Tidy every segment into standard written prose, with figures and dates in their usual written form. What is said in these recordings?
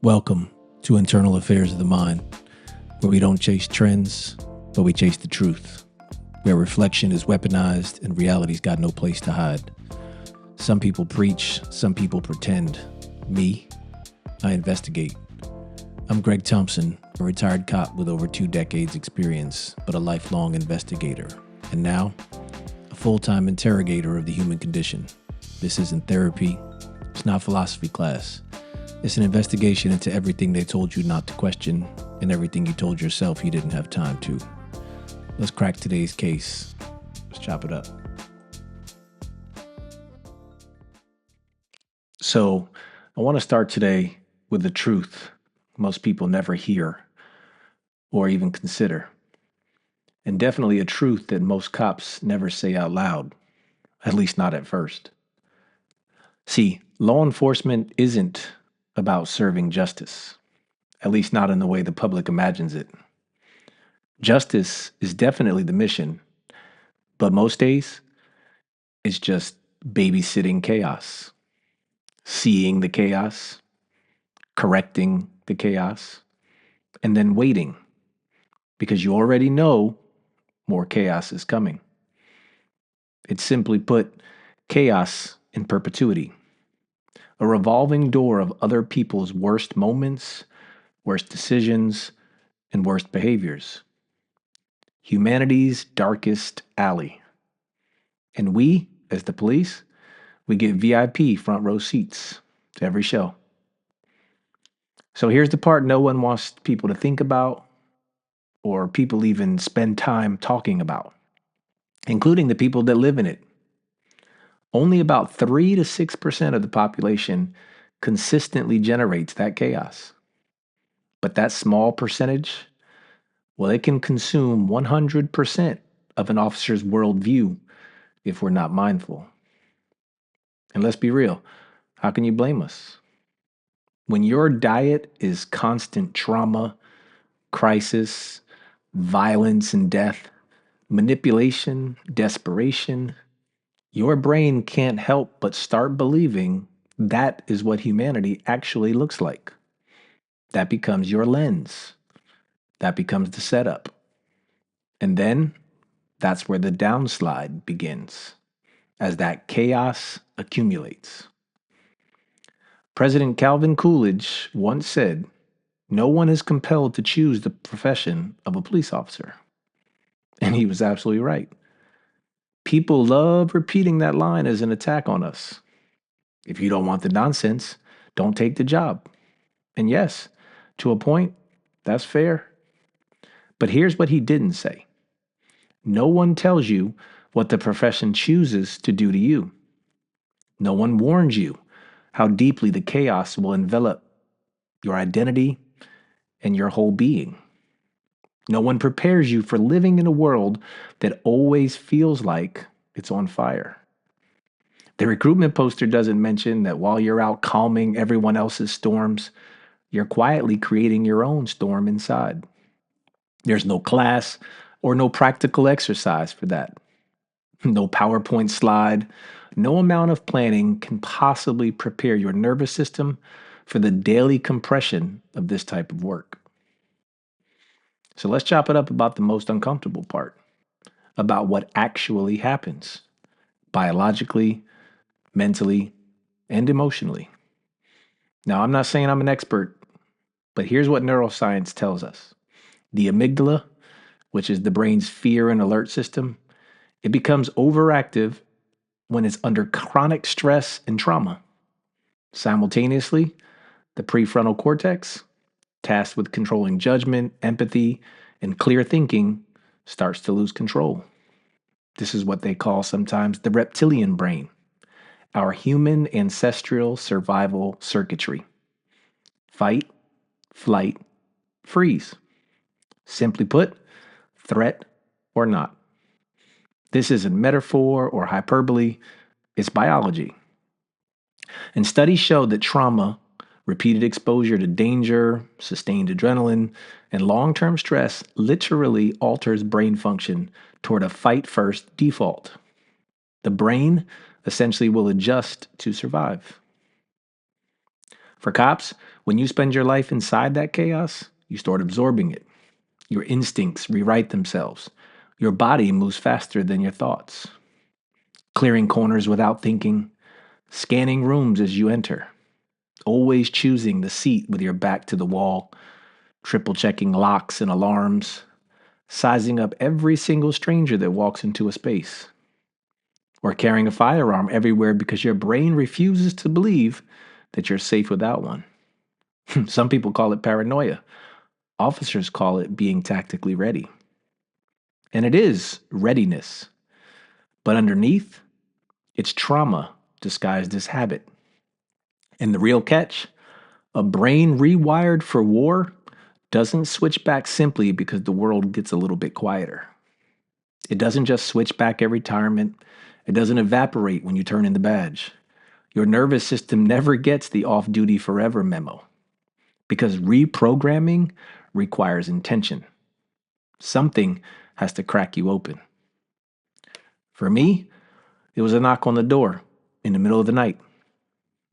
Welcome to Internal Affairs of the Mind, where we don't chase trends, but we chase the truth, where reflection is weaponized and reality's got no place to hide. Some people preach, some people pretend. Me, I investigate. I'm Greg Thompson, a retired cop with over 2 decades experience, but a lifelong investigator, and now, a full-time interrogator of the human condition. This isn't therapy, it's not philosophy class. It's an investigation into everything they told you not to question and everything you told yourself you didn't have time to. Let's crack today's case. Let's chop it up. So, I want to start today with the truth most people never hear or even consider. And definitely a truth that most cops never say out loud, at least not at first. See, law enforcement isn't about serving justice, at least not in the way the public imagines it. Justice is definitely the mission, but most days it's just babysitting chaos, seeing the chaos, correcting the chaos, and then waiting because you already know more chaos is coming. It's simply put, chaos in perpetuity. A revolving door of other people's worst moments, worst decisions, and worst behaviors. Humanity's darkest alley. And we, as the police, we get VIP front row seats to every show. So here's the part no one wants people to think about or people even spend time talking about, including the people that live in it. Only about 3 to 6% of the population consistently generates that chaos. But that small percentage, well, it can consume 100% of an officer's worldview if we're not mindful. And let's be real, how can you blame us? When your diet is constant trauma, crisis, violence and death, manipulation, desperation, your brain can't help but start believing that is what humanity actually looks like. That becomes your lens. That becomes the setup. And then that's where the downslide begins, as that chaos accumulates. President Calvin Coolidge once said, "No one is compelled to choose the profession of a police officer." And he was absolutely right. People love repeating that line as an attack on us. If you don't want the nonsense, don't take the job. And yes, to a point, that's fair. But here's what he didn't say. No one tells you what the profession chooses to do to you. No one warns you how deeply the chaos will envelop your identity and your whole being. No one prepares you for living in a world that always feels like it's on fire. The recruitment poster doesn't mention that while you're out calming everyone else's storms, you're quietly creating your own storm inside. There's no class or no practical exercise for that. No PowerPoint slide. No amount of planning can possibly prepare your nervous system for the daily compression of this type of work. So let's chop it up about the most uncomfortable part, about what actually happens biologically, mentally, and emotionally. Now, I'm not saying I'm an expert, but here's what neuroscience tells us. The amygdala, which is the brain's fear and alert system, it becomes overactive when it's under chronic stress and trauma. Simultaneously, the prefrontal cortex, tasked with controlling judgment, empathy, and clear thinking, starts to lose control. This is what they call sometimes the reptilian brain, our human ancestral survival circuitry. Fight, flight, freeze. Simply put, threat or not. This isn't metaphor or hyperbole, it's biology. And studies show that trauma, repeated exposure to danger, sustained adrenaline, and long-term stress literally alters brain function toward a fight-first default. The brain essentially will adjust to survive. For cops, when you spend your life inside that chaos, you start absorbing it. Your instincts rewrite themselves. Your body moves faster than your thoughts. Clearing corners without thinking, scanning rooms as you enter, always choosing the seat with your back to the wall, triple checking locks and alarms, sizing up every single stranger that walks into a space, or carrying a firearm everywhere because your brain refuses to believe that you're safe without one. Some people call it paranoia. Officers call it being tactically ready. And it is readiness. But underneath, it's trauma disguised as habit. And the real catch, a brain rewired for war doesn't switch back simply because the world gets a little bit quieter. It doesn't just switch back every retirement. It doesn't evaporate when you turn in the badge. Your nervous system never gets the off duty forever memo because reprogramming requires intention. Something has to crack you open. For me, it was a knock on the door in the middle of the night.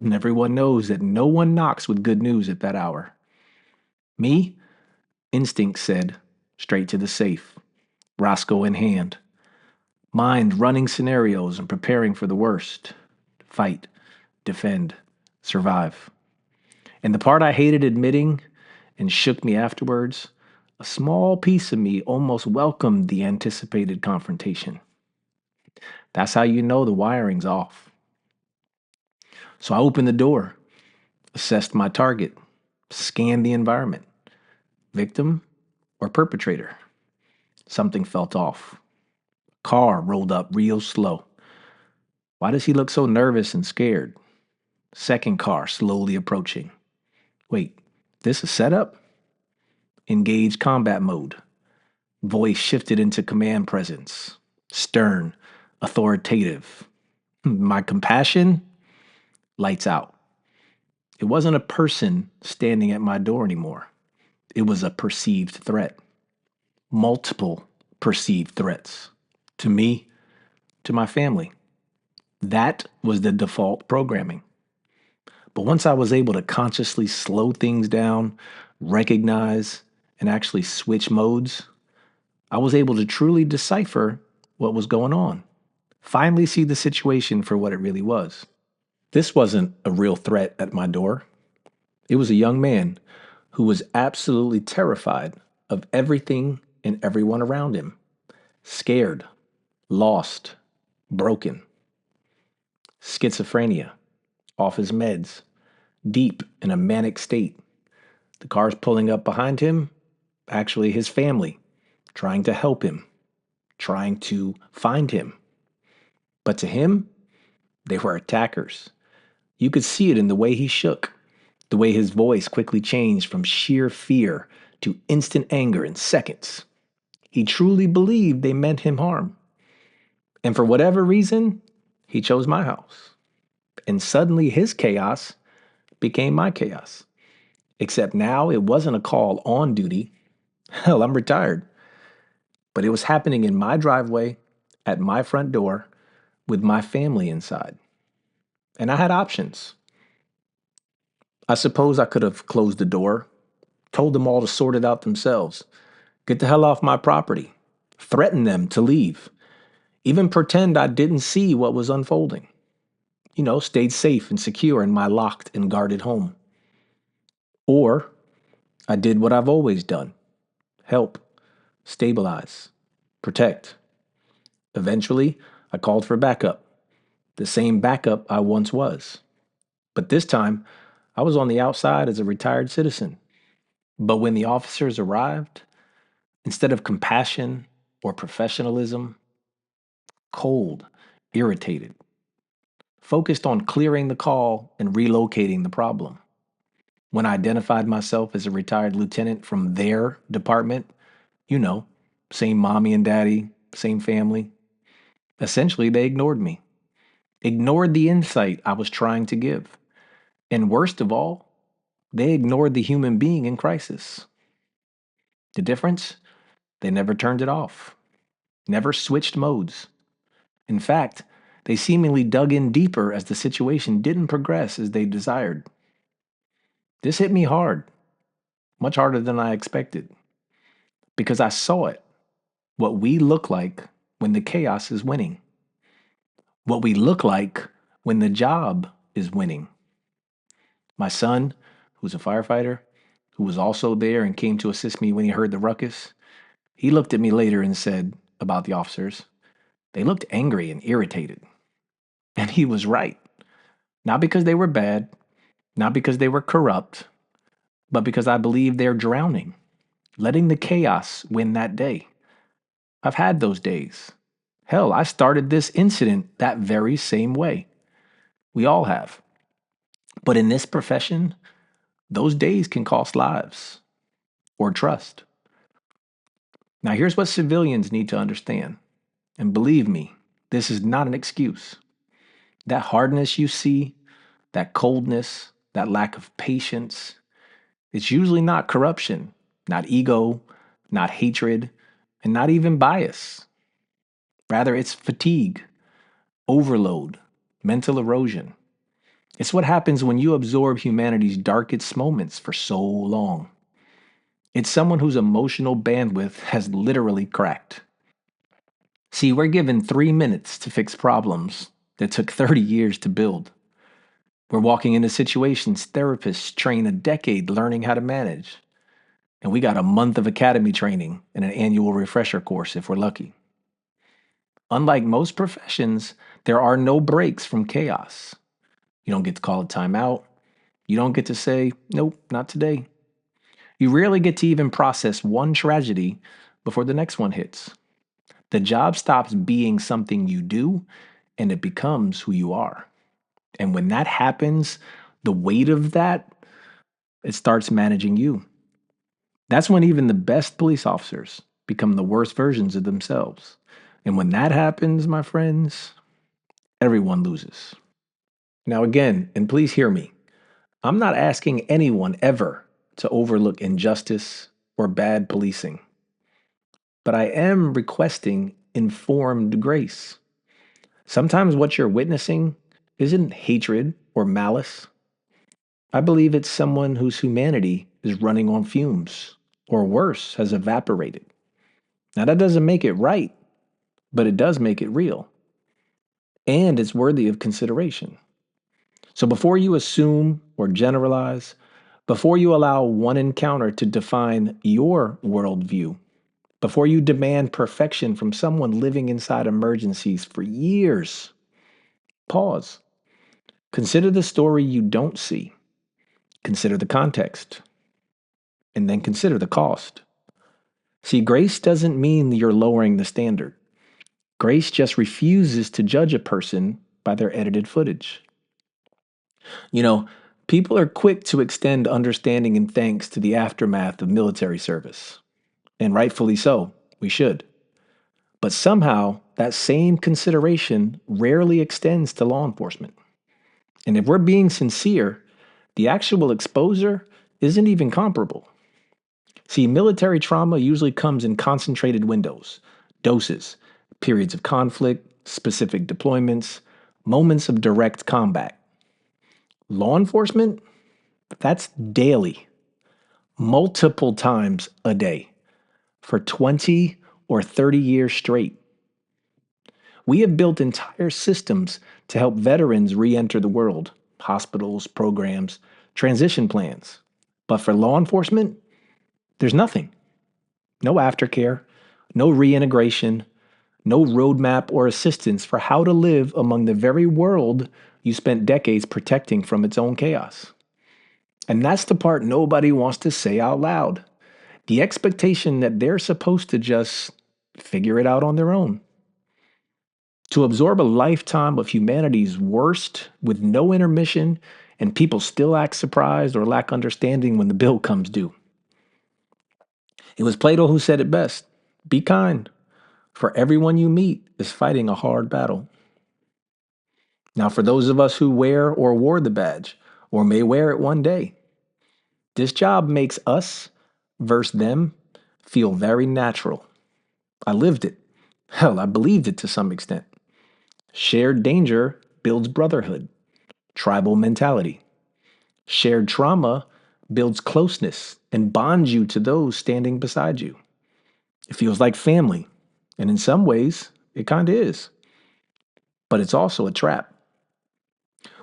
And everyone knows that no one knocks with good news at that hour. Me, instinct said, straight to the safe, Roscoe in hand. Mind running scenarios and preparing for the worst. Fight, defend, survive. And the part I hated admitting and shook me afterwards, a small piece of me almost welcomed the anticipated confrontation. That's how you know the wiring's off. So I opened the door, assessed my target, scanned the environment. Victim or perpetrator? Something felt off. Car rolled up real slow. Why does he look so nervous and scared? Second car slowly approaching. Wait, this a setup? Engage combat mode. Voice shifted into command presence. Stern, authoritative. My compassion? Lights out. It wasn't a person standing at my door anymore. It was a perceived threat. Multiple perceived threats. To me, to my family. That was the default programming. But once I was able to consciously slow things down, recognize, and actually switch modes, I was able to truly decipher what was going on. Finally see the situation for what it really was. This wasn't a real threat at my door. It was a young man who was absolutely terrified of everything and everyone around him. Scared, lost, broken. Schizophrenia, off his meds, deep in a manic state. The cars pulling up behind him, actually his family, trying to help him, trying to find him. But to him, they were attackers. You could see it in the way he shook, the way his voice quickly changed from sheer fear to instant anger in seconds. He truly believed they meant him harm. And for whatever reason, he chose my house. And suddenly his chaos became my chaos. Except now it wasn't a call on duty. Hell, I'm retired. But it was happening in my driveway, at my front door, with my family inside. And I had options. I suppose I could have closed the door, told them all to sort it out themselves, get the hell off my property, threaten them to leave, even pretend I didn't see what was unfolding. Stayed safe and secure in my locked and guarded home. Or I did what I've always done: help, stabilize, protect. Eventually, I called for backup, the same backup I once was. But this time, I was on the outside as a retired citizen. But when the officers arrived, instead of compassion or professionalism, cold, irritated, focused on clearing the call and relocating the problem. When I identified myself as a retired lieutenant from their department, you know, same mommy and daddy, same family, essentially they ignored me, ignored the insight I was trying to give. And worst of all, they ignored the human being in crisis. The difference? They never turned it off, never switched modes. In fact, they seemingly dug in deeper as the situation didn't progress as they desired. This hit me hard, much harder than I expected, because I saw it, what we look like when the chaos is winning, what we look like when the job is winning. My son, who's a firefighter, who was also there and came to assist me when he heard the ruckus, he looked at me later and said about the officers, they looked angry and irritated. And he was right. Not because they were bad, not because they were corrupt, but because I believe they're drowning, letting the chaos win that day. I've had those days. Hell, I started this incident that very same way. We all have. But in this profession, those days can cost lives or trust. Now, here's what civilians need to understand. And believe me, this is not an excuse. That hardness you see, that coldness, that lack of patience, it's usually not corruption, not ego, not hatred, and not even bias. Rather, it's fatigue, overload, mental erosion. It's what happens when you absorb humanity's darkest moments for so long. It's someone whose emotional bandwidth has literally cracked. See, we're given 3 minutes to fix problems that took 30 years to build. We're walking into situations therapists train a decade learning how to manage. And we got a month of academy training and an annual refresher course if we're lucky. Unlike most professions, there are no breaks from chaos. You don't get to call a timeout. You don't get to say, nope, not today. You rarely get to even process one tragedy before the next one hits. The job stops being something you do and it becomes who you are. And when that happens, the weight of that, it starts managing you. That's when even the best police officers become the worst versions of themselves. And when that happens, my friends, everyone loses. Now, again, and please hear me, I'm not asking anyone ever to overlook injustice or bad policing, but I am requesting informed grace. Sometimes what you're witnessing isn't hatred or malice. I believe it's someone whose humanity is running on fumes, or worse, has evaporated. Now, that doesn't make it right, but it does make it real. And it's worthy of consideration. So before you assume or generalize, before you allow one encounter to define your worldview, before you demand perfection from someone living inside emergencies for years, pause. Consider the story you don't see. Consider the context. And then consider the cost. See, grace doesn't mean you're lowering the standard. Grace just refuses to judge a person by their edited footage. You know, people are quick to extend understanding and thanks to the aftermath of military service. And rightfully so, we should. But somehow, that same consideration rarely extends to law enforcement. And if we're being sincere, the actual exposure isn't even comparable. See, military trauma usually comes in concentrated windows, doses, periods of conflict, specific deployments, moments of direct combat. Law enforcement, that's daily, multiple times a day, for 20 or 30 years straight. We have built entire systems to help veterans re enter the world, hospitals, programs, transition plans. But for law enforcement, there's nothing. No aftercare, no reintegration, no roadmap or assistance for how to live among the very world you spent decades protecting from its own chaos. And that's the part nobody wants to say out loud. The expectation that they're supposed to just figure it out on their own. To absorb a lifetime of humanity's worst with no intermission, and people still act surprised or lack understanding when the bill comes due. It was Plato who said it best. Be kind, for everyone you meet is fighting a hard battle. Now, for those of us who wear or wore the badge, or may wear it one day, this job makes us versus them feel very natural. I lived it. Hell, I believed it to some extent. Shared danger builds brotherhood, tribal mentality. Shared trauma builds closeness and bonds you to those standing beside you. It feels like family. And in some ways, it kind of is. But it's also a trap.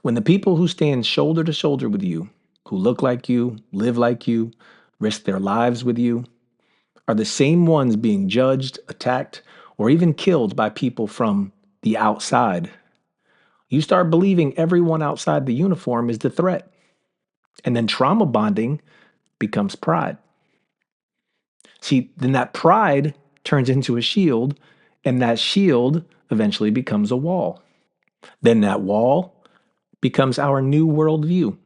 When the people who stand shoulder to shoulder with you, who look like you, live like you, risk their lives with you, are the same ones being judged, attacked, or even killed by people from the outside, you start believing everyone outside the uniform is the threat. And then trauma bonding becomes pride. See, then that pride turns into a shield, and that shield eventually becomes a wall. Then that wall becomes our new worldview.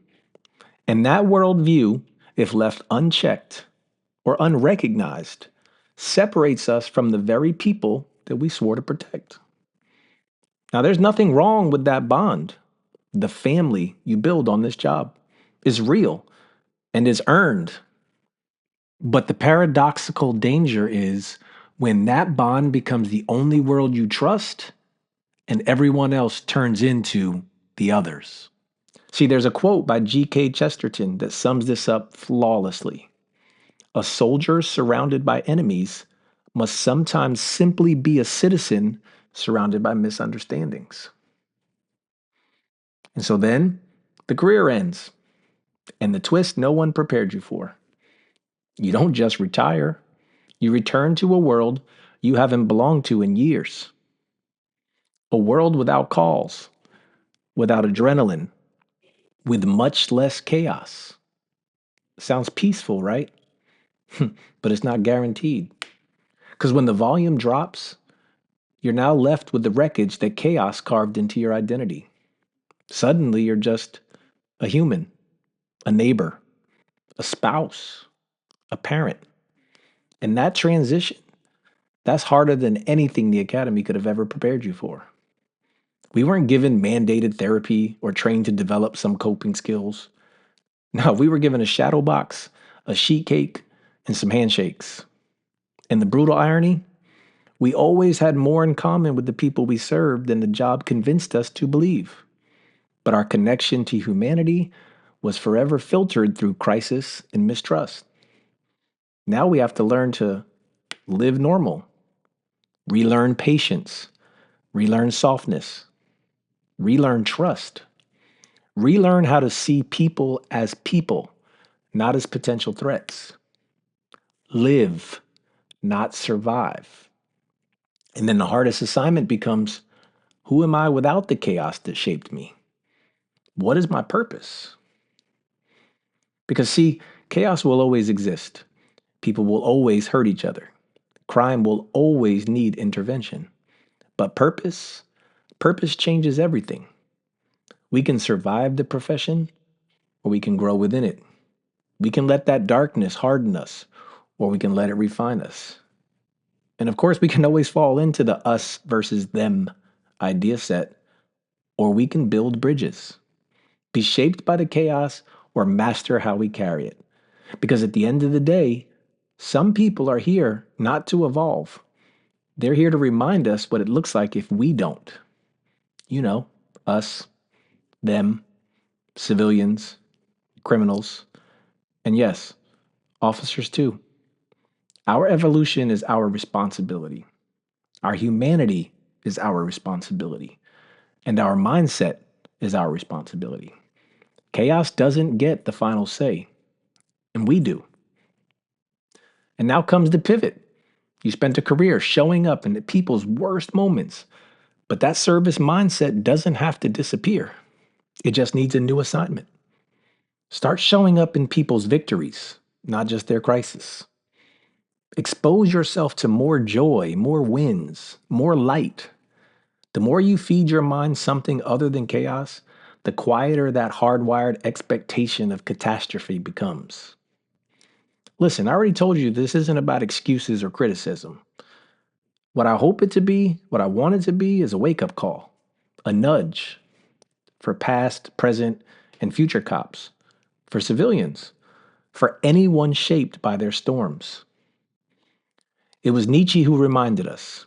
And that worldview, if left unchecked or unrecognized, separates us from the very people that we swore to protect. Now, there's nothing wrong with that bond. The family you build on this job is real and is earned. But the paradoxical danger is when that bond becomes the only world you trust and everyone else turns into the others. See, there's a quote by G.K. Chesterton that sums this up flawlessly. A soldier surrounded by enemies must sometimes simply be a citizen surrounded by misunderstandings. And so then the career ends, and the twist no one prepared you for. You don't just retire, you return to a world you haven't belonged to in years. A world without calls, without adrenaline, with much less chaos. Sounds peaceful, right? But it's not guaranteed. Because when the volume drops, you're now left with the wreckage that chaos carved into your identity. Suddenly, you're just a human, a neighbor, a spouse, a parent. And that transition, that's harder than anything the academy could have ever prepared you for. We weren't given mandated therapy or trained to develop some coping skills. No, we were given a shadow box, a sheet cake, and some handshakes. And the brutal irony, we always had more in common with the people we served than the job convinced us to believe. But our connection to humanity was forever filtered through crisis and mistrust. Now we have to learn to live normal, relearn patience, relearn softness, relearn trust, relearn how to see people, not as potential threats. Live, not survive. And then the hardest assignment becomes, who am I without the chaos that shaped me? What is my purpose? Because see, chaos will always exist. People will always hurt each other. Crime will always need intervention. But purpose changes everything. We can survive the profession or we can grow within it. We can let that darkness harden us or we can let it refine us. And of course, we can always fall into the us versus them idea set, or we can build bridges, be shaped by the chaos or master how we carry it. Because at the end of the day, some people are here not to evolve. They're here to remind us what it looks like if we don't. You know, us, them, civilians, criminals, and yes, officers too. Our evolution is our responsibility. Our humanity is our responsibility. And our mindset is our responsibility. Chaos doesn't get the final say, and we do. And now comes the pivot. You spent a career showing up in the people's worst moments, but that service mindset doesn't have to disappear. It just needs a new assignment. Start showing up in people's victories, not just their crisis. Expose yourself to more joy, more wins, more light. The more you feed your mind something other than chaos, the quieter that hardwired expectation of catastrophe becomes. Listen, I already told you this isn't about excuses or criticism. What I hope it to be, what I want it to be, is a wake-up call, a nudge for past, present, and future cops, for civilians, for anyone shaped by their storms. It was Nietzsche who reminded us,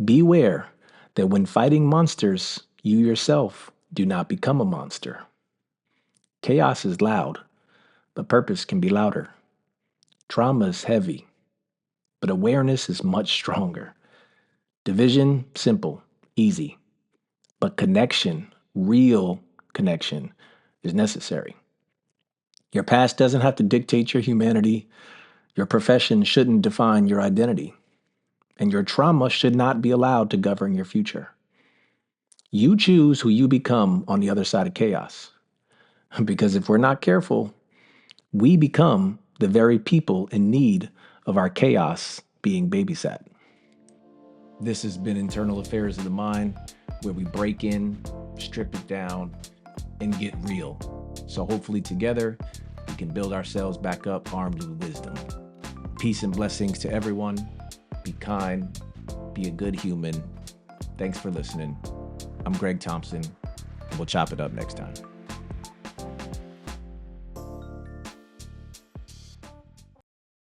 beware that when fighting monsters, you yourself do not become a monster. Chaos is loud, but purpose can be louder. Trauma is heavy, but awareness is much stronger. Division, simple, easy. But connection, real connection, is necessary. Your past doesn't have to dictate your humanity. Your profession shouldn't define your identity. And your trauma should not be allowed to govern your future. You choose who you become on the other side of chaos. Because if we're not careful, we become the very people in need of our chaos being babysat. This has been Internal Affairs of the Mind, where we break in, strip it down, and get real. So hopefully together, we can build ourselves back up armed with wisdom. Peace and blessings to everyone. Be kind. Be a good human. Thanks for listening. I'm Greg Thompson, and we'll chop it up next time.